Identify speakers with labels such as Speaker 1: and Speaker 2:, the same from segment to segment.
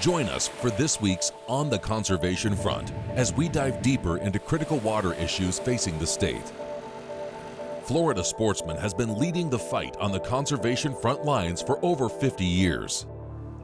Speaker 1: Join us for this week's On the Conservation Front as we dive deeper into critical water issues facing the state. Florida Sportsman has been leading the fight on the conservation front lines for over 50 years.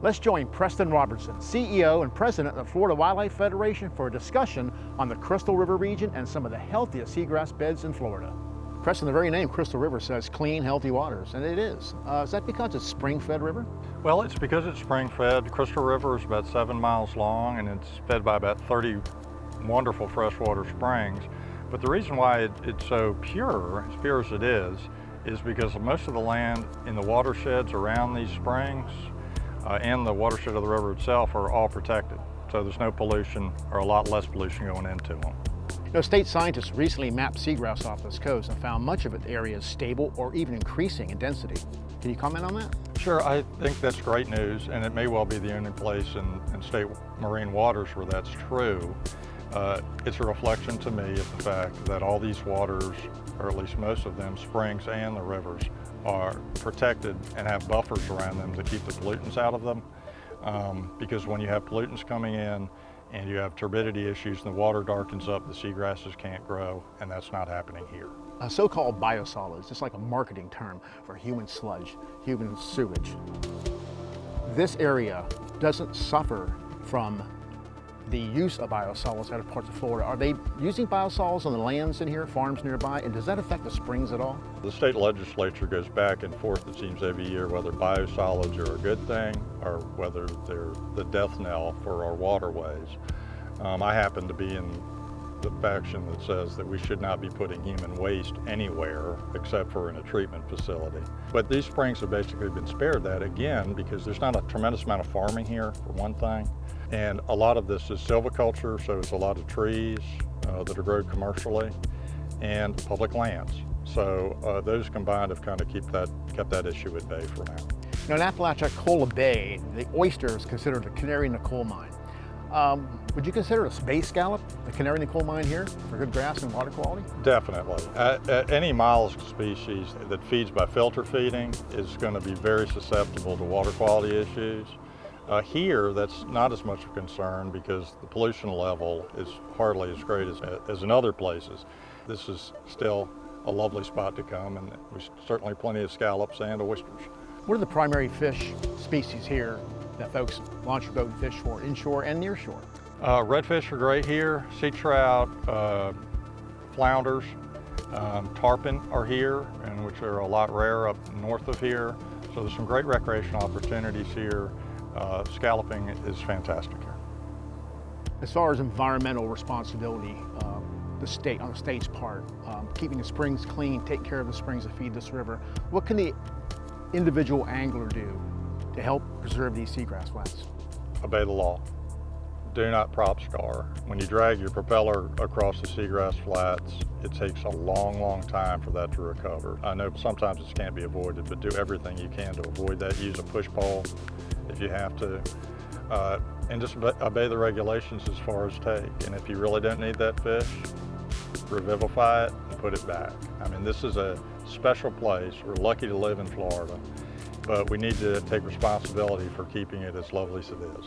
Speaker 2: Let's join Preston Robertson, CEO and President of the Florida Wildlife Federation, for a discussion on the Crystal River region and some of the healthiest seagrass beds in Florida. Preston, the very name Crystal River says clean, healthy waters, and it is. Is that because it's spring-fed river?
Speaker 3: Well, it's because it's spring-fed. Crystal River is about 7 miles long, and it's fed by about 30 wonderful freshwater springs. But the reason why it's so pure as it is because most of the land in the watersheds around these springs and the watershed of the river itself are all protected. So there's no pollution, or a lot less pollution going into them.
Speaker 2: You know, state scientists recently mapped seagrass off this coast and found much of its area is stable or even increasing in density. Can you comment on that?
Speaker 3: Sure, I think that's great news, and it may well be the only place in state marine waters where that's true. It's a reflection to me of the fact that all these waters, or at least most of them, springs and the rivers, are protected and have buffers around them to keep the pollutants out of them. Because when you have pollutants coming in and you have turbidity issues and the water darkens up, the seagrasses can't grow, and that's not happening here.
Speaker 2: So-called biosolids, just like a marketing term for human sludge, human sewage. This area doesn't suffer from the use of biosolids out of parts of Florida. Are they using biosolids on the lands in here, farms nearby, and does that affect the springs at all?
Speaker 3: The state legislature goes back and forth, it seems, every year whether biosolids are a good thing or whether they're the death knell for our waterways. I happen to be in the faction that says that we should not be putting human waste anywhere except for in a treatment facility. But these springs have basically been spared that, again, because there's not a tremendous amount of farming here, for one thing. And a lot of this is silviculture, so it's a lot of trees that are grown commercially, and public lands. So those combined have kind of kept that issue at bay for now.
Speaker 2: Now in Apalachicola Bay, the oyster is considered the canary in the coal mine. Would you consider a bay scallop the canary in the coal mine here for good grass and water quality?
Speaker 3: Definitely. Any mollusk species that feeds by filter feeding is going to be very susceptible to water quality issues. Here, that's not as much of a concern because the pollution level is hardly as great as in other places. This is still a lovely spot to come, and there's certainly plenty of scallops and oysters.
Speaker 2: What are the primary fish species here that folks launch your boat and fish for, inshore and near shore?
Speaker 3: Redfish are great here, sea trout, flounders, tarpon are here, and which are a lot rarer up north of here. So there's some great recreational opportunities here. Scalloping is fantastic here.
Speaker 2: As far as environmental responsibility, on the state's part, keeping the springs clean, take care of the springs that feed this river, what can the individual angler do to help preserve these seagrass flats?
Speaker 3: Obey the law. Do not prop scar. When you drag your propeller across the seagrass flats, it takes a long, long time for that to recover. I know sometimes it can't be avoided, but do everything you can to avoid that. Use a push pole if you have to, and just obey the regulations as far as take. And if you really don't need that fish, revivify it and put it back. I mean, this is a special place. We're lucky to live in Florida, but we need to take responsibility for keeping it as lovely as it is.